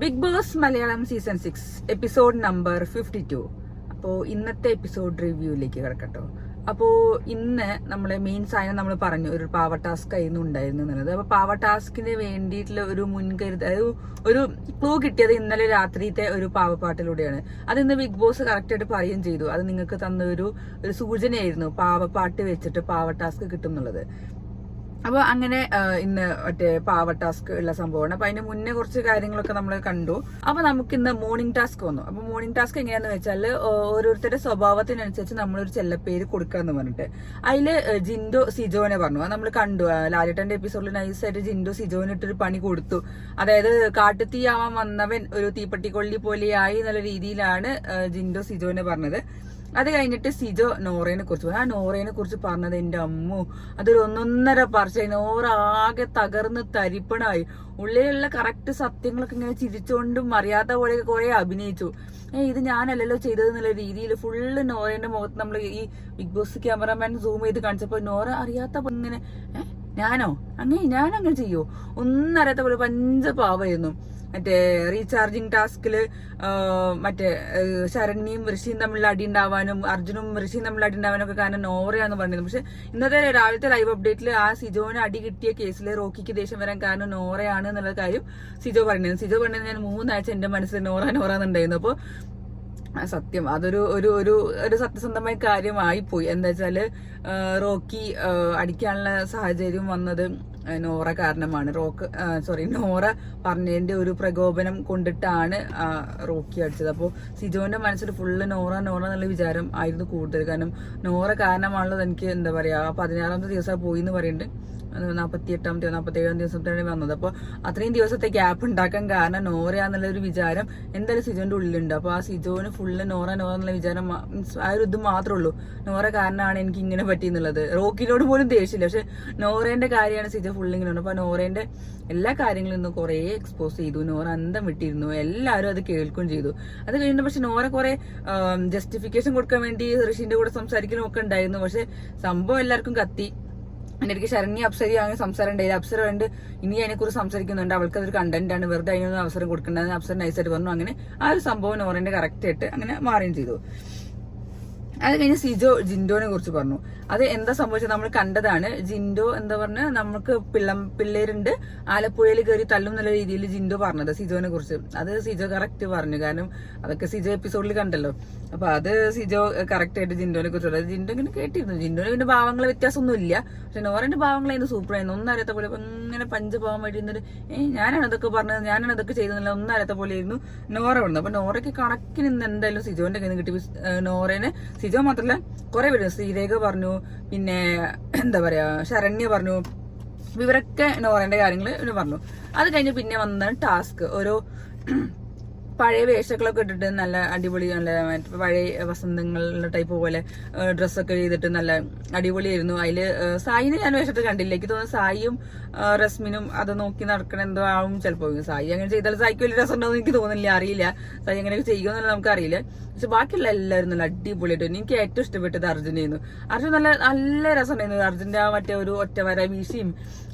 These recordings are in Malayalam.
Big Boss Malayalam season 6 episode number 52. അപ്പോൾ ഇന്നത്തെ എപ്പിസോഡ് റിവ്യൂയിലേക്ക് കിടക്കട്ടോ. അപ്പോൾ ഇന്ന് നമ്മളെ മെയിൻ സാധനം നമ്മൾ പറഞ്ഞു ഒരു പാവ ടാസ്ക് ആയിരുന്നു ഉണ്ടായിരുന്നു എന്നുള്ളത്. അപ്പോൾ പാവ ടാസ്കിന് വേണ്ടിയിട്ടുള്ള ഒരു മുൻകരുതൽ ഒരു ക്ലൂ കിട്ടിയത് ഇന്നലെ രാത്രിത്തെ ഒരു പാവപ്പാട്ടിലൂടെയാണ്. അത് ഇന്ന് ബിഗ് ബോസ് കറക്റ്റായിട്ട് പറയുകയും ചെയ്തു. അത് നിങ്ങൾക്ക് തന്ന ഒരു സൂചനയായിരുന്നു പാവപ്പാട്ട് വെച്ചിട്ട് പാവ ടാസ്ക് കിട്ടും എന്നുള്ളത്. അപ്പൊ അങ്ങനെ ഇന്ന് മറ്റേ പാവ ടാസ്ക് ഉള്ള സംഭവമാണ്. അപ്പൊ അതിന് മുന്നേ കുറച്ച് കാര്യങ്ങളൊക്കെ നമ്മൾ കണ്ടു. അപ്പൊ നമുക്ക് ഇന്ന് മോർണിംഗ് ടാസ്ക് വന്നു. അപ്പൊ മോർണിംഗ് ടാസ്ക് എങ്ങനെയാന്ന് വെച്ചാൽ ഓരോരുത്തരുടെ സ്വഭാവത്തിനനുസരിച്ച് നമ്മളൊരു ചെല്ലപ്പേര് കൊടുക്കാന്ന് പറഞ്ഞിട്ട് അതില് ജിൻഡോ സിജോനെ പറഞ്ഞു. അത് നമ്മൾ കണ്ടു. ലാലേട്ടന്റെ എപ്പിസോഡിൽ നൈസായിട്ട് ജിൻഡോ സിജോന് ഇട്ടൊരു പണി കൊടുത്തു. അതായത് കാട്ടുതീയാവാൻ വന്നവൻ ഒരു തീപ്പട്ടിക്കൊള്ളി പോലെയായി എന്നുള്ള രീതിയിലാണ് ജിൻഡോ സിജോനെ പറഞ്ഞത്. അത് കഴിഞ്ഞിട്ട് സിജോ നോറേനെ കുറിച്ച് പറഞ്ഞു. ആ നോറേനെ കുറിച്ച് പറഞ്ഞത് എന്റെ അമ്മു അതൊരു 1.5 പറച്ചായി. നോറ ആകെ തകർന്ന് തരിപ്പണായി. ഉള്ളിലുള്ള കറക്റ്റ് സത്യങ്ങളൊക്കെ ഇങ്ങനെ ചിരിച്ചുകൊണ്ടും അറിയാത്ത പോലെ കുറെ അഭിനയിച്ചു. ഇത് ഞാനല്ലല്ലോ ചെയ്തത് എന്നുള്ള രീതിയിൽ ഫുള്ള് നോറേന്റെ മുഖത്ത് നമ്മൾ ഈ ബിഗ് ബോസ് ക്യാമറാമാൻ സൂം ചെയ്ത് കാണിച്ചപ്പോ നോറ അറിയാത്ത ഇങ്ങനെ ഞാനങ്ങനെ ചെയ്യോ ഒന്നും അറിയാത്ത പോലെ പഞ്ചപാവായിരുന്നു. മറ്റേ റീചാർജിങ് ടാസ്കില് മറ്റേ ശരണ്യയും ഋഷിയും തമ്മിൽ അടി ഉണ്ടാവാനും അർജുനും ഋഷിയും തമ്മിൽ അടി ഉണ്ടാവാനും ഒക്കെ കാരണം നോറയാന്ന് പറഞ്ഞത്. പക്ഷെ ഇന്നത്തെ രാവിലത്തെ ലൈവ് അപ്ഡേറ്റിൽ ആ സിജോന് അടി കിട്ടിയ കേസിൽ റോക്കിക്ക് ദേഷ്യം വരാൻ കാരണം നോറയാണ് എന്നുള്ള കാര്യം സിജോ പറഞ്ഞത്. ഞാൻ 3 ആഴ്ച എന്റെ മനസ്സിൽ നോറാന്നുണ്ടായിരുന്നു. അപ്പൊ സത്യം അതൊരു ഒരു ഒരു ഒരു സത്യസന്ധമായ കാര്യമായി പോയി. എന്താ വെച്ചാല് റോക്കി അടിക്കാനുള്ള സാഹചര്യം വന്നത് നോറ കാരണമാണ്. നോറ പറഞ്ഞതിന്റെ ഒരു പ്രകോപനം കൊണ്ടിട്ടാണ് റോക്കി അടിച്ചത്. അപ്പോൾ സിജോന്റെ മനസ്സിൽ ഫുള്ള് നോറ എന്നുള്ള വിചാരം ആയിരുന്നു കൂടുതൽ. കാരണം നോറ കാരണമാണല്ലോ എനിക്ക് എന്താ പറയാ 16ാമത്തെ ദിവസം പോയി എന്ന് പറയുന്നുണ്ട്. 48ാമത്തെ 47ാം ദിവസത്തിലാണ് വന്നത്. അപ്പോൾ അത്രയും ദിവസത്തെ ഗ്യാപ്പ് ഉണ്ടാക്കാൻ കാരണം നോറയാന്നുള്ള ഒരു വിചാരം എന്തായാലും സിജോന്റെ ഉള്ളിലുണ്ട്. അപ്പൊ ആ സിജോന് ഫുള്ള് നോറ എന്നുള്ള വിചാരം ആ ഒരു ഇത് മാത്രമേ ഉള്ളൂ. നോറ കാരണമാണ് എനിക്ക് ഇങ്ങനെ പറ്റിയെന്നുള്ളത്. റോക്കിനോട് പോലും ദേഷ്യമില്ല. പക്ഷെ നോറേന്റെ കാര്യമാണ് സിജോ ഫുള്ള് ഇങ്ങനെ ഉണ്ട്. അപ്പൊ നോറേന്റെ എല്ലാ കാര്യങ്ങളിൽ നിന്നും കുറെ എക്സ്പോസ് ചെയ്തു. നോറ അന്തം വിട്ടിരുന്നു. എല്ലാവരും അത് കേൾക്കുകയും ചെയ്തു. അത് കഴിഞ്ഞിട്ട് പക്ഷെ നോറ കുറെ ജസ്റ്റിഫിക്കേഷൻ കൊടുക്കാൻ വേണ്ടി ഋഷിന്റെ കൂടെ സംസാരിക്കലും ഒക്കെ ഉണ്ടായിരുന്നു. പക്ഷെ സംഭവം എല്ലാവർക്കും കത്തി. എൻ്റെ ഇടയ്ക്ക് ശരണ്യ അപ്സരി അങ്ങനെ സംസാരം ഉണ്ടായില്ല. അപ്സര വേണ്ട ഇനി അതിനെക്കുറിച്ച് സംസാരിക്കുന്നുണ്ട്. അവൾക്ക് അതൊരു കണ്ടന്റ് ആണ്, വെറുതെ അതിനൊന്നും അവസരം കൊടുക്കേണ്ടതെന്ന് അപ്സര നൈസായിട്ട് പറഞ്ഞു. അങ്ങനെ ആ ഒരു സംഭവം നോറിന്റെ കറക്റ്റ് ആയിട്ട് അങ്ങനെ മാറുകയും ചെയ്തു. അത് കഴിഞ്ഞ് സിജോ ജിൻഡോനെ കുറിച്ച് പറഞ്ഞു. അത് എന്താ സംഭവിച്ചത് നമ്മൾ കണ്ടതാണ്. ജിൻഡോ എന്താ പറഞ്ഞ നമുക്ക് പിള്ളേരുണ്ട് ആലപ്പുഴയിൽ കയറി തല്ലും എന്നുള്ള രീതിയിൽ ജിൻഡോ പറഞ്ഞത് സിജോനെ കുറിച്ച്. അത് സിജോ കറക്റ്റ് പറഞ്ഞു. കാരണം അതൊക്കെ സിജോ എപ്പിസോഡിൽ കണ്ടല്ലോ. അപ്പൊ അത് സിജോ കറക്റ്റ് ആയിട്ട് ജിൻഡോനെ കുറിച്ച് പറഞ്ഞു. ജിൻഡോ ഇങ്ങനെ കേട്ടിരുന്നു. ജിൻഡോന് പിന്നെ ഭാവങ്ങളെ വ്യത്യാസമൊന്നും ഇല്ല. പക്ഷെ നോറന്റെ ഭാവങ്ങളായിരുന്നു സൂപ്പറായിരുന്നു. ഒന്നും അറിയാത്ത പോലെ ഇങ്ങനെ പഞ്ചഭാവം വേണ്ടി ഇരുന്നിട്ട് ഞാനാണ് അതൊക്കെ പറഞ്ഞത്, ഞാനാണ് അതൊക്കെ ചെയ്തതെന്നില്ല ഒന്നും അറിയാത്ത പോലെ ആയിരുന്നു നോറ വന്നത്. അപ്പൊ നോറയ്ക്ക് കണക്കിന് ഇന്ന് എന്തായാലും സിജോന്റെ കയ്യിൽ കിട്ടി. നോറേനെ സിജോ മാത്രല്ല കുറെ പേര് ശ്രീരേഖ പറഞ്ഞു, പിന്നെ എന്താ പറയാ ശരണ്യ പറഞ്ഞു. ഇവരൊക്കെ നോറേന്റെ കാര്യങ്ങൾ പറഞ്ഞു. അത് കഴിഞ്ഞ് പിന്നെ വന്നതാണ് ടാസ്ക്. ഓരോ പഴയ വേഷങ്ങളൊക്കെ ഇട്ടിട്ട് നല്ല അടിപൊളി, നല്ല പഴയ വസന്തങ്ങളുടെ ടൈപ്പ് പോലെ ഡ്രസ്സൊക്കെ ചെയ്തിട്ട് നല്ല അടിപൊളിയായിരുന്നു. അതില് സായിനെ ഞാൻ വേഷത്തിൽ കണ്ടില്ല. എനിക്ക് തോന്നുന്നു സായിയും റസ്മിനും അത് നോക്കി നടക്കണ എന്തോ ആവും ചിലപ്പോൾ. സായി അങ്ങനെ ചെയ്താൽ സായിക്ക് വലിയ രസം ഉണ്ടാവും എനിക്ക് തോന്നുന്നില്ല, അറിയില്ല. സായി അങ്ങനെയൊക്കെ ചെയ്യുമെന്നുള്ള നമുക്ക് അറിയില്ല. പക്ഷെ ബാക്കിയുള്ള എല്ലാവരും നല്ല അടിപൊളിയായിട്ട്. എനിക്ക് ഏറ്റവും ഇഷ്ടപ്പെട്ടത് അർജുനായിരുന്നു. അർജുൻ നല്ല രസം ഉണ്ടായിരുന്നു. അർജുന്റെ ആ മറ്റേ ഒരു ഒറ്റവര വീശിയും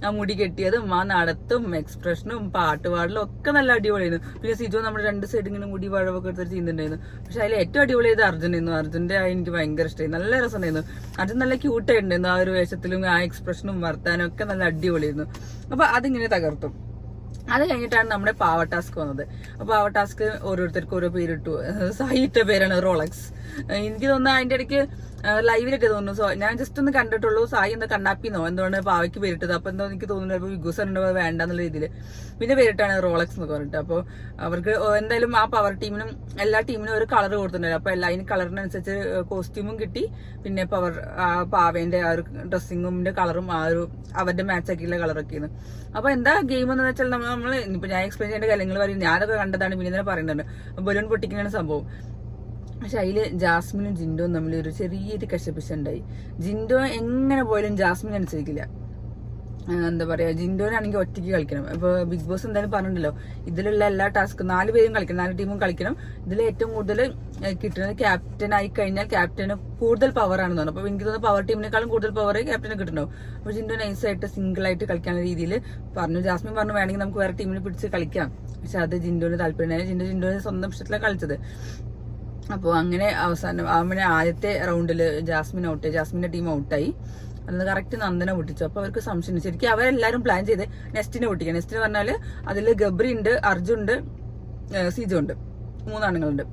ആ മുടി കെട്ടിയതും ആ നടത്തും എക്സ്പ്രഷനും പാട്ടുപാടലും ഒക്കെ നല്ല അടിപൊളിയായിരുന്നു. പിന്നെ സിജോ നമ്മുടെ 2 സൈഡ് ഇങ്ങനെ മുടി വഴവൊക്കെ എടുത്തിട്ട് ചെയ്യുന്നുണ്ടായിരുന്നു. പക്ഷെ അതിൽ ഏറ്റവും അടിപൊളിയായത് അർജുനായിരുന്നു. അർജുന്റെ എനിക്ക് ഭയങ്കര ഇഷ്ടമായി. നല്ല രസം ഉണ്ടായിരുന്നു. അർജുൻ നല്ല ക്യൂട്ടായിട്ടുണ്ടായിരുന്നു. ആ ഒരു വേഷത്തിലും ആ എക്സ്പ്രഷനും വർത്താനും ഒക്കെ നല്ല അടിപൊളിയായിരുന്നു. അപ്പൊ അതിങ്ങനെ തകർത്തു. അത് കഴിഞ്ഞിട്ടാണ് നമ്മുടെ പാവ ടാസ്ക് വന്നത്. അപ്പൊ പാവ ടാസ്ക് ഓരോരുത്തർക്കും ഓരോ പേരിട്ടു. സായി ഇട്ട പേരാണ് റോളക്സ്. എനിക്ക് തോന്നുന്നു അതിന്റെ ഇടയ്ക്ക് ലൈവിലിട്ട് തോന്നുന്നു. ഞാൻ ജസ്റ്റ് ഒന്ന് കണ്ടിട്ടുള്ളൂ. സായി എന്താ കണ്ണാപ്പിന്നോ എന്തുകൊണ്ട് പാവയ്ക്ക് പേരിട്ടത്. അപ്പൊ എന്തോ എനിക്ക് തോന്നുന്നു വിഗൂസറിന്റെ വേണ്ടെന്നുള്ള രീതിയിൽ പിന്നെ പേരിട്ടാണ് റോളക്സ് എന്ന് പറഞ്ഞിട്ട്. അപ്പോൾ അവർക്ക് എന്തായാലും ആ പവർ ടീമിനും എല്ലാ ടീമിനും ഒരു കളർ കൊടുത്തിട്ടുണ്ടായിരുന്നു. അപ്പൊ അതിന് കളറിനനുസരിച്ച് കോസ്റ്റ്യൂമും കിട്ടി. പിന്നെ പവർ പാവേന്റെ ആ ഒരു ഡ്രസ്സിങ്ങിന്റെ കളറും ആ ഒരു അവരുടെ മാച്ച് ആക്കിയുള്ള കളറൊക്കെയാണ്. അപ്പൊ എന്താ ഗെയിം എന്ന് വെച്ചാൽ നമ്മൾ ഇപ്പൊ ഞാൻ എക്സ്പ്ലെയിൻ ചെയ്യേണ്ട കാര്യങ്ങൾ പറയും. ഞാനതൊക്കെ കണ്ടതാണ്. പിന്നെ തന്നെ പറയുന്നുണ്ട് ബലൂൺ പൊട്ടിക്കുന്നതാണ് സംഭവം. പക്ഷെ അതില് ജാസ്മിനും ജിൻഡോയും തമ്മിൽ ഒരു ചെറിയൊരു കശപിശ ഉണ്ടായി. ജിൻഡോ എങ്ങനെ പോയാലും ജാസ്മിൻ അനുസരിക്കില്ല. എന്താ പറയാ, ജിൻഡോനാണെങ്കിൽ ഒറ്റയ്ക്ക് കളിക്കണം. ഇപ്പൊ ബിഗ് ബോസ് എന്തായാലും പറഞ്ഞിട്ടുണ്ടല്ലോ, ഇതിലുള്ള എല്ലാ ടാസ്കും 4 പേരും കളിക്കണം, 4 ടീമും കളിക്കണം. ഇതിൽ ഏറ്റവും കൂടുതൽ കിട്ടുന്നത് ക്യാപ്റ്റൻ ആയി കഴിഞ്ഞാൽ ക്യാപ്റ്റന് കൂടുതൽ പവർ ആണെന്ന് പറഞ്ഞു. അപ്പൊ എനിക്ക് തോന്നുന്നു പവർ ടീമിനേക്കാളും കൂടുതൽ പവർ ക്യാപ്റ്റന് കിട്ടുന്നുണ്ടാവും. അപ്പൊ ജിൻഡോ നൈസായിട്ട് സിംഗിൾ ആയിട്ട് കളിക്കാനുള്ള രീതിയിൽ പറഞ്ഞു. ജാസ്മിൻ പറഞ്ഞു വേണമെങ്കിൽ നമുക്ക് വേറെ ടീമിനെ പിടിച്ച് കളിക്കാം, പക്ഷെ അത് ജിൻഡോന് താല്പര്യം. ജിൻഡോന് സ്വന്തം ഇഷ്ടത്തിലാണ് കളിച്ചത്. അപ്പോൾ അങ്ങനെ അവസാനം ആദ്യത്തെ റൗണ്ടില് ജാസ്മിന്റെ ടീം ഔട്ടായി. അന്ന് കറക്റ്റ് നന്ദന പൊട്ടിച്ചു. അപ്പൊ അവർക്ക് സംശയം, ശരിക്കും അവരെല്ലാരും പ്ലാൻ ചെയ്ത് നെസ്റ്റിനെ പൊട്ടിക്കുക. നെസ്റ്റിന് പറഞ്ഞാല് അതില് ഗബ്രി ഉണ്ട്, അർജുൻ ഉണ്ട്, സിജോ ഉണ്ട്, 3 ആണുങ്ങളുണ്ട്.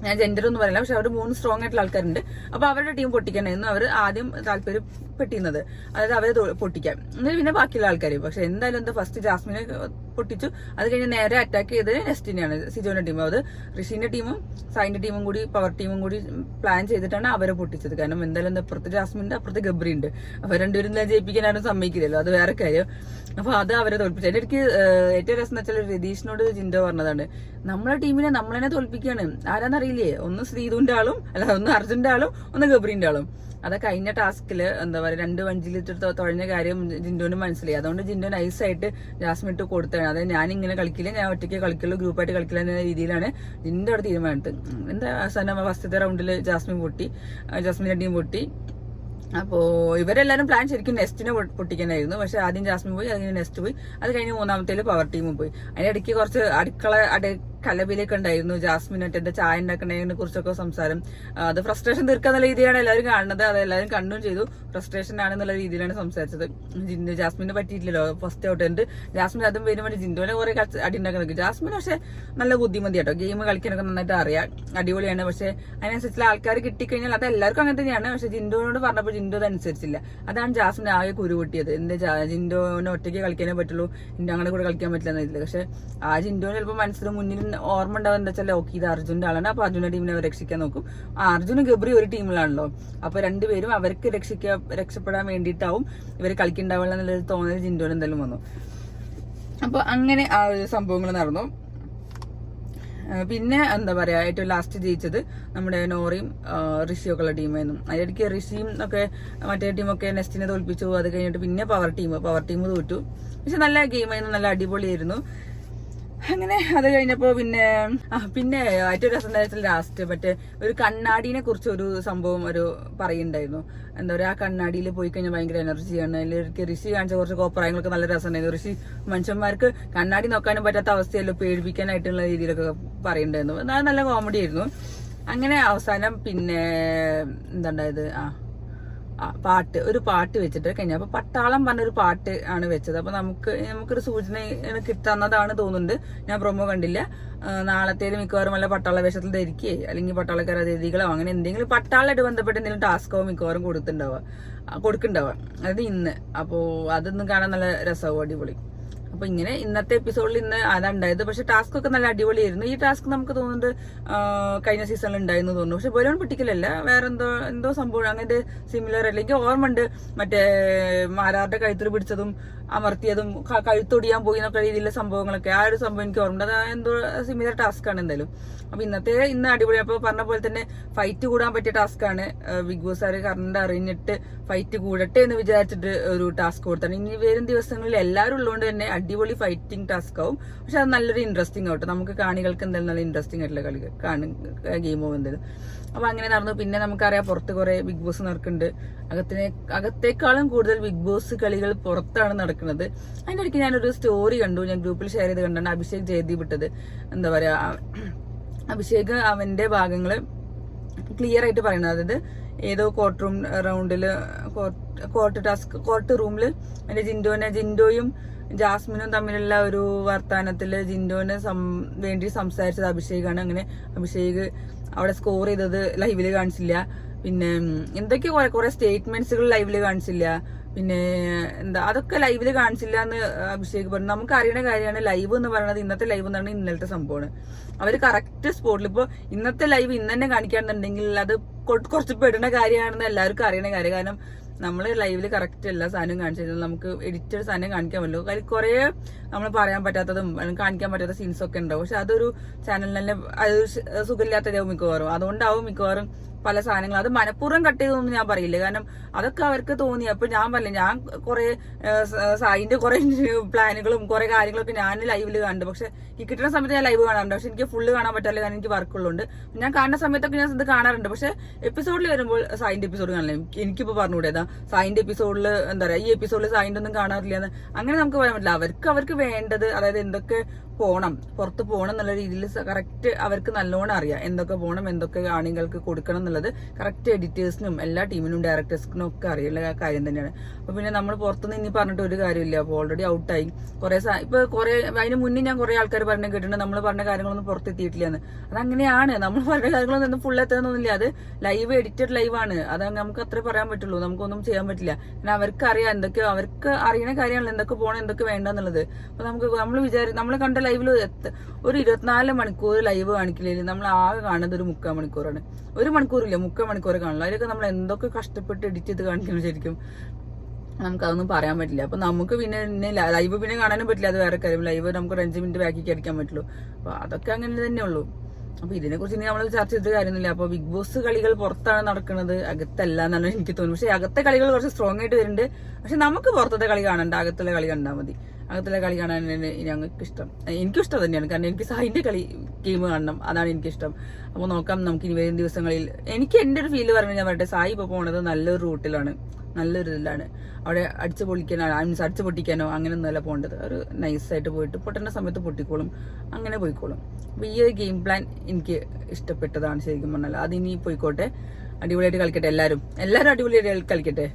ഞാൻ ജെൻഡർ ഒന്നും പറയില്ല, പക്ഷെ അവർ 3 സ്ട്രോങ് ആയിട്ടുള്ള ആൾക്കാരുണ്ട്. അപ്പൊ അവരുടെ ടീം പൊട്ടിക്കാനായിരുന്നു അവർ ആദ്യം താല്പര്യപ്പെട്ടിരുന്നത്, അതായത് അവരെ പൊട്ടിക്കാൻ. എന്നിട്ട് പിന്നെ ബാക്കിയുള്ള ആൾക്കാർ. പക്ഷെ എന്തായാലും ഫസ്റ്റ് ജാസ്മിനെ പൊട്ടിച്ചു. അത് കഴിഞ്ഞ് നേരെ അറ്റാക്ക് ചെയ്തത് നെസ്റ്റിനെയാണ്, സിജോന്റെ ടീം. അത് ഋഷിന്റെ ടീമും സായിന്റെ ടീമും കൂടി പവർ ടീമും കൂടി പ്ലാൻ ചെയ്തിട്ടാണ് അവരെ പൊട്ടിച്ചത്. കാരണം എന്തായാലും അപ്പുറത്ത് ജാസ്മിന്റെ അപ്പുറത്ത് ഗബ്രി ഉണ്ട്. അവർ രണ്ടുപേരും ജയിപ്പിക്കാൻ ആരും സമ്മതിക്കില്ലല്ലോ, അത് വേറെ കാര്യം. അപ്പൊ അത് അവരെ തോൽപ്പിച്ചു. എനിക്ക് ഏറ്റവും രസം എന്ന് വെച്ചാൽ രതീഷിനോട് ജിൻഡോ പറഞ്ഞതാണ്, നമ്മളെ ടീമിനെ നമ്മളെന്നെ തോൽപ്പിക്കുകയാണ്. ആരാന്നറിയില്ലേ, ഒന്ന് ശ്രീധുവിന്റെ ആളും അല്ല, ഒന്ന് അർജുന്റെ ആളും ഒന്ന് ഗബ്രിന്റെ ആളും. അത് കഴിഞ്ഞ ടാസ്കില് എന്താ പറയാ 2 വഞ്ചിലിട്ട് തുഴഞ്ഞ കാര്യം ജിൻഡോന് മനസ്സിലായി. അതുകൊണ്ട് ജിൻഡോ നൈസായിട്ട് ജാസ്മിൻ ഇട്ട് കൊടുത്തതാണ്. അതായത് ഞാൻ ഇങ്ങനെ കളിക്കില്ല, ഞാൻ ഒറ്റയ്ക്ക് കളിക്കുള്ളൂ, ഗ്രൂപ്പായിട്ട് കളിക്കില്ല എന്ന രീതിയിലാണ് ജിൻഡോ അവിടെ തീരുമാനത്ത്. എന്താ അവസാനം ഫസ്റ്റത്തെ റൗണ്ടില് ജാസ്മിന്റെ ടീം പൊട്ടി. അപ്പോ ഇവരെല്ലാരും പ്ലാൻ ശരിക്കും നെസ്റ്റിനെ പൊട്ടിക്കാനായിരുന്നു. പക്ഷെ ആദ്യം ജാസ്മിൻ പോയി, അത് കഴിഞ്ഞ് നെസ്റ്റ് പോയി, അത് കഴിഞ്ഞ് 3ാമത്തേല് പവർ ടീമും പോയി. അതിനിടയ്ക്ക് കുറച്ച് കലബിലൊക്കെ ഉണ്ടായിരുന്നു. ജാസ്മിനായിട്ട് എന്താ ചായ ഉണ്ടാക്കുന്നതിനെ കുറിച്ചൊക്കെ സംസാരം. അത് ഫ്രസ്ട്രേഷൻ തീർക്കാന്നുള്ള രീതിയിലാണ് എല്ലാവരും കാണുന്നത്. അത് എല്ലാവരും കണ്ണും ചെയ്തു. ഫ്രസ്ട്രേഷൻ ആണെന്നുള്ള രീതിയിലാണ് സംസാരിച്ചത്. ജാസ്മിന് പറ്റിയിട്ടില്ലല്ലോ ഫസ്റ്റ് ഔട്ട്. എന്നിട്ട് ജാസ്മിൻ അതും വരുമ്പോൾ ജിൻഡോനെ കുറെ അടി ഉണ്ടാക്കുന്നത്. ജാസ്മിൻ പക്ഷെ നല്ല ബുദ്ധിമതി കേട്ടോ, ഗെയിം കളിക്കാനൊക്കെ നന്നായിട്ട് അറിയാം, അടിപൊളിയാണ്. പക്ഷെ അതിനനുസരിച്ചുള്ള ആൾക്കാർ കിട്ടിക്കഴിഞ്ഞാൽ അത് എല്ലാവർക്കും അങ്ങനെ തന്നെയാണ്. പക്ഷെ ജിൻഡോനോട് പറഞ്ഞപ്പോൾ ജിൻഡോ അതനുസരിച്ചില്ല. അതാണ് ജാസ്മിൻ ആകെ കുരു പൊട്ടിയത്. എന്താ ജിൻഡോനെ ഒറ്റയ്ക്ക് കളിക്കാനേ പറ്റുള്ളൂ, ഞങ്ങളുടെ കൂടെ കളിക്കാൻ പറ്റില്ല എന്നില്ല. പക്ഷെ ആ ജിൻഡോന് ചിലപ്പോൾ മനസ്സിന് മുന്നിൽ ഓർമ്മ ഉണ്ടാവും, എന്താ വെച്ചാൽ ഓക്കെ ഇത് അർജുന്റെ ആളാണ്, അപ്പൊ അർജുന്റെ ടീമിനെ അവർ രക്ഷിക്കാൻ നോക്കും. അർജുനും ഗബ്രി ഒരു ടീമിലാണല്ലോ, അപ്പൊ രണ്ടുപേരും അവർക്ക് രക്ഷപ്പെടാൻ വേണ്ടിയിട്ടാവും ഇവർ കളിക്കുണ്ടാവുക എന്നുള്ളൊരു തോന്നൽ ജിൻഡോന് എന്തായാലും വന്നു. അപ്പൊ അങ്ങനെ ആ ഒരു സംഭവങ്ങൾ നടന്നു. പിന്നെ എന്താ പറയാ, ഏറ്റവും ലാസ്റ്റ് ജയിച്ചത് നമ്മുടെ നോറയും ഋഷിയൊക്കെ ഉള്ള ടീമായിരുന്നു. അതിനിടയ്ക്ക് ഋഷിയും ഒക്കെ മറ്റേ ടീമൊക്കെ നെസ്റ്റിനെ തോൽപ്പിച്ചു. അത് കഴിഞ്ഞിട്ട് പിന്നെ പവർ ടീം തോറ്റു. പക്ഷെ നല്ല ഗെയിമായിരുന്നു, നല്ല അടിപൊളിയായിരുന്നു. അങ്ങനെ അത് കഴിഞ്ഞപ്പോ പിന്നെ ഏറ്റവും രസം ലാസ്റ്റ് മറ്റേ ഒരു കണ്ണാടിനെ കുറിച്ച് ഒരു സംഭവം പറയുണ്ടായിരുന്നു. എന്താ പറയാ, ആ കണ്ണാടിയിൽ പോയി കഴിഞ്ഞാൽ ഭയങ്കര എനർജിയാണ്. അതിലേക്ക് ഋഷി കാണിച്ച കുറച്ച് കോപ്രായങ്ങളൊക്കെ നല്ല രസമുണ്ടായിരുന്നു. ഋഷി മനുഷ്യന്മാർക്ക് കണ്ണാടി നോക്കാനും പറ്റാത്ത അവസ്ഥയല്ലോ, പേടിപ്പിക്കാനായിട്ടുള്ള രീതിയിലൊക്കെ പറയുന്നുണ്ടായിരുന്നു. അത് നല്ല കോമഡി ആയിരുന്നു. അങ്ങനെ അവസാനം പിന്നെ എന്താണ്ടായത്, ഒരു പാട്ട് വെച്ചിട്ട് കഴിഞ്ഞ. അപ്പൊ പട്ടാളം പറഞ്ഞൊരു പാട്ട് ആണ് വെച്ചത്. അപ്പൊ നമുക്കൊരു സൂചന കിട്ടുന്നതാണ് തോന്നുന്നുണ്ട്. ഞാൻ പ്രൊമോ കണ്ടില്ല. നാളത്തേലും മിക്കവാറും വല്ല പട്ടാള വേഷത്തിൽ ധരിക്കുകയോ അല്ലെങ്കിൽ പട്ടാളക്കാർ അതിഥികളോ അങ്ങനെ എന്തെങ്കിലും പട്ടാളമായിട്ട് ബന്ധപ്പെട്ട് എന്തെങ്കിലും ടാസ്കോ മിക്കവാറും കൊടുക്കുന്നുണ്ടാവുക. അതായത് ഇന്ന്. അപ്പോ അതൊന്നും കാണാൻ നല്ല രസമാവും, അടിപൊളി. അപ്പൊ ഇങ്ങനെ ഇന്നത്തെ എപ്പിസോഡിൽ ഇന്ന് അതുണ്ടായത്. പക്ഷെ ടാസ്ക് ഒക്കെ നല്ല അടിപൊളിയായിരുന്നു. ഈ ടാസ്ക് നമുക്ക് തോന്നുന്നുണ്ട് കഴിഞ്ഞ സീസണിൽ ഉണ്ടായിരുന്നു തോന്നുന്നു. പക്ഷെ ബലൂൺ പൊട്ടിക്കലല്ല, വേറെ എന്തോ സംഭവം അങ്ങനത്തെ സിമിലർ. അല്ലെങ്കിൽ ഓർമ്മ ഉണ്ട് മറ്റേ മാരാറുടെ കഴുത്തിൽ പിടിച്ചതും അമർത്തിയതും കഴുത്തൊടിയാൻ പോയി എന്നൊക്കെ രീതിയിലുള്ള സംഭവങ്ങളൊക്കെ. ആ ഒരു സംഭവം എനിക്ക് ഓർമ്മ. അത് എന്തോ സിമിലർ ടാസ്ക് ആണ് എന്തായാലും. അപ്പൊ ഇന്ന് അടിപൊളി. അപ്പൊ പറഞ്ഞ പോലെ തന്നെ ഫൈറ്റ് കൂടാൻ പറ്റിയ ടാസ്ക് ആണ്. ബിഗ് ബോസ് കറണ്ട് അറിഞ്ഞിട്ട് ഫൈറ്റ് കൂടട്ടെ എന്ന് വിചാരിച്ചിട്ട് ഒരു ടാസ്ക് കൊടുത്താണ്. ഇനി വരും ദിവസങ്ങളിൽ എല്ലാവരും ഉള്ളതുകൊണ്ട് തന്നെ അടിപൊളി ഫൈറ്റിംഗ് ടാസ്ക് ആവും. പക്ഷെ അത് നല്ലൊരു ഇൻട്രസ്റ്റിംഗ് ആവട്ടെ, നമുക്ക് കാണികൾക്ക് എന്തായാലും നല്ല ഇൻട്രസ്റ്റിംഗ് ആയിട്ടുള്ള ഗെയിമോ എന്തായാലും. അപ്പൊ അങ്ങനെ നടന്നു. പിന്നെ നമുക്കറിയാം പുറത്ത് കുറെ ബിഗ് ബോസ് നടക്കുന്നുണ്ട്. അകത്തേക്കാളും കൂടുതൽ ബിഗ് ബോസ് കളികൾ പുറത്താണ് നടക്കുന്നത്. അതിന്റെ ഇടയ്ക്ക് ഞാനൊരു സ്റ്റോറി കണ്ടു, ഞാൻ ഗ്രൂപ്പിൽ ഷെയർ ചെയ്ത് കണ്ടാണ് അഭിഷേക് ജയദീപ് ഇട്ടത്. എന്താ പറയാ, അഭിഷേക് അവന്റെ ഭാഗങ്ങള് ക്ലിയർ ആയിട്ട് പറയുന്നത്. അതായത് ഏതോ കോർട്ട് റൂമില് എന്റെ ജിൻഡോയും ജാസ്മിനും തമ്മിലുള്ള ഒരു വർത്താനത്തില് ജിൻഡോനെ വേണ്ടി സംസാരിച്ചത് അഭിഷേകാണ്. അങ്ങനെ അഭിഷേക് അവിടെ സ്കോർ ചെയ്തത് ലൈവില് കാണിച്ചില്ല. പിന്നെ എന്തൊക്കെയോ കുറെ സ്റ്റേറ്റ്മെന്റ്സുകൾ ലൈവില് കാണിച്ചില്ല. പിന്നെ അതൊക്കെ ലൈവില് കാണിച്ചില്ല എന്ന് അഭിഷേക് പറഞ്ഞു. നമുക്ക് അറിയുന്ന കാര്യമാണ് ലൈവ് എന്ന് പറയുന്നത്. ഇന്നത്തെ ലൈവ് എന്ന് പറഞ്ഞാൽ ഇന്നലത്തെ സംഭവമാണ്. അവര് കറക്റ്റ് സ്പോട്ടിൽ ഇപ്പൊ ഇന്നത്തെ ലൈവ് ഇന്ന് തന്നെ കാണിക്കാന്നുണ്ടെങ്കിൽ അത് കുറച്ച് പെടുന്ന കാര്യമാണെന്ന് എല്ലാവർക്കും അറിയണ കാര്യം. കാരണം നമ്മള് ലൈവില് കറക്റ്റ് എല്ലാ സാധനവും കാണിച്ചു കഴിഞ്ഞാൽ നമുക്ക് എഡിറ്റഡ് സാധനം കാണിക്കാൻ പറ്റുള്ളൂ. കാര്യം കുറെ നമ്മൾ പറയാൻ പറ്റാത്തതും കാണിക്കാൻ പറ്റാത്ത സീൻസ് ഒക്കെ ഉണ്ടാവും. പക്ഷെ അതൊരു ചാനലിന് തന്നെ അത് സുഖമില്ലാത്തതാവും മിക്കവാറും. അതുകൊണ്ടാവും മിക്കവാറും പല സാധനങ്ങൾ അത് മനഃപൂർവ്വം കട്ട് ചെയ്തൊന്നും ഞാൻ പറയില്ല. കാരണം അതൊക്കെ അവർക്ക് തോന്നി. അപ്പൊ ഞാൻ പറഞ്ഞില്ല, ഞാൻ കുറെ സായിന്റെ കുറെ പ്ലാനുകളും കുറെ കാര്യങ്ങളൊക്കെ ഞാൻ ലൈവില് കണ്ടു. പക്ഷെ ഈ കിട്ടുന്ന സമയത്ത് ഞാൻ ലൈവ് കാണാറുണ്ട്. പക്ഷെ എനിക്ക് ഫുള്ള് കാണാൻ പറ്റില്ല, കാരണം എനിക്ക് വർക്കുള്ളതുകൊണ്ട്. ഞാൻ കാണുന്ന സമയത്തൊക്കെ ഞാൻ ഇത് കാണാറുണ്ട്. പക്ഷെ എപ്പിസോഡിൽ വരുമ്പോൾ സായിന്റെ എപ്പിസോഡ് കാണില്ല. എനിക്കിപ്പോ പറഞ്ഞുകൂടേതാ സായിന്റെ എപ്പിസോഡിൽ എന്താ പറയാ, ഈ എപ്പിസോഡിൽ സായിന്റെ ഒന്നും കാണാറില്ല എന്ന് അങ്ങനെ നമുക്ക് പറയാൻ പറ്റില്ല. അവർക്ക് വേണ്ടത്, അതായത് എന്തൊക്കെ പോണം, പുറത്ത് പോകണം എന്നുള്ള രീതിയിൽ കറക്റ്റ് അവർക്ക് നല്ലോണം അറിയാം. എന്തൊക്കെ പോകണം, എന്തൊക്കെ ആണുങ്ങൾക്ക് കൊടുക്കണം എന്നുള്ളത് കറക്റ്റ് എഡിറ്റേഴ്സിനും എല്ലാ ടീമിനും ഡയറക്ടേഴ്സിനും ഒക്കെ അറിയുള്ള കാര്യം തന്നെയാണ്. അപ്പൊ പിന്നെ നമ്മൾ പുറത്തുനിന്ന് ഇനി പറഞ്ഞിട്ട് ഒരു കാര്യമില്ല. അപ്പൊ ഓൾറെഡി ഔട്ടായി ഇപ്പൊ കുറെ അതിന് മുന്നേ ഞാൻ കുറെ ആൾക്കാർ പറഞ്ഞു കേട്ടിട്ടുണ്ട് നമ്മൾ പറഞ്ഞ കാര്യങ്ങളൊന്നും പുറത്തെത്തിയിട്ടില്ല എന്ന്. അതങ്ങനെയാണ്, നമ്മൾ പറഞ്ഞ കാര്യങ്ങളൊന്നും ഫുൾ എത്തുന്നൊന്നുമില്ല. അത് ലൈവ് എഡിറ്റഡ് ലൈവാണ്. അത് നമുക്ക് അത്രേ പറയാൻ പറ്റുള്ളൂ, നമുക്കൊന്നും ചെയ്യാൻ പറ്റില്ല. കാരണം അവർക്ക് അറിയാം എന്തൊക്കെ, അവർക്ക് അറിയുന്ന കാര്യങ്ങൾ എന്തൊക്കെ പോകണം എന്തൊക്കെ വേണ്ടെന്നുള്ളത്. അപ്പൊ നമ്മൾ കണ്ട ലൈവിൽ ഒരു 24 മണിക്കൂർ ലൈവ് കാണിക്കില്ലെങ്കിൽ നമ്മൾ ആകെ കാണുന്നത് ഒരു 3/4 മണിക്കൂറാണ്. 1 മണിക്കൂറില്ല, 3/4 മണിക്കൂർ കാണില്ല. അതിലൊക്കെ നമ്മൾ എന്തൊക്കെ കഷ്ടപ്പെട്ട് എഡിറ്റ് ചെയ്ത് കാണിക്കണം ശരിക്കും, നമുക്കതൊന്നും പറയാൻ പറ്റില്ല. അപ്പൊ നമുക്ക് പിന്നെ ലൈവ് പിന്നെ കാണാനും പറ്റില്ല, അത് വേറെ കാര്യം. ലൈവ് നമുക്ക് ഒരു 5 മിനിറ്റ് ബാക്കിക്ക് അടിക്കാൻ പറ്റുള്ളൂ. അപ്പൊ അതൊക്കെ അങ്ങനെ തന്നെ ഉള്ളൂ. അപ്പൊ ഇതിനെ കുറിച്ച് ഇനി നമ്മൾ ചർച്ച ചെയ്ത കാര്യമൊന്നുമില്ല. അപ്പൊ ബിഗ് ബോസ് കളികൾ പുറത്താണ് നടക്കുന്നത്, അകത്തല്ല എന്നാണ് എനിക്ക് തോന്നുന്നത്. പക്ഷെ അകത്തെ കളികൾ കുറച്ച് സ്ട്രോങ് ആയിട്ട് വരുന്നുണ്ട്. പക്ഷെ നമുക്ക് പുറത്തത്തെ കളി കാണണ്ട, അകത്തുള്ള കളി കണ്ടാൽ മതി. അകത്തുള്ള കളി കാണാൻ ഞങ്ങൾക്ക് ഇഷ്ടം, എനിക്കും ഇഷ്ടം തന്നെയാണ്. കാരണം എനിക്ക് സായിന്റെ ഗെയിം കാണണം, അതാണ് എനിക്കിഷ്ടം. അപ്പോൾ നോക്കാം നമുക്ക് ഇനി വരും ദിവസങ്ങളിൽ. എനിക്ക് എന്റെ ഒരു ഫീല് പറഞ്ഞു ഞാൻ പറയട്ടെ, സായി ഇപ്പൊ പോണത് നല്ലൊരു റൂട്ടിലാണ്, നല്ലൊരു ഇതിലാണ്. അവിടെ അടിച്ചു പൊട്ടിക്കാനോ അങ്ങനെ ഒന്നുമല്ല പോകേണ്ടത്. ഒരു നൈസായിട്ട് പോയിട്ട് പൊട്ടേണ്ട സമയത്ത് പൊട്ടിക്കോളും, അങ്ങനെ പോയിക്കോളും. അപ്പൊ ഈ ഒരു ഗെയിം പ്ലാൻ എനിക്ക് ഇഷ്ടപ്പെട്ടതാണ് ശരിക്കും പറഞ്ഞാൽ. അതിനി പോയിക്കോട്ടെ, അടിപൊളിയായിട്ട് കളിക്കട്ടെ എല്ലാവരും അടിപൊളിയായിട്ട് കളിക്കട്ടെ.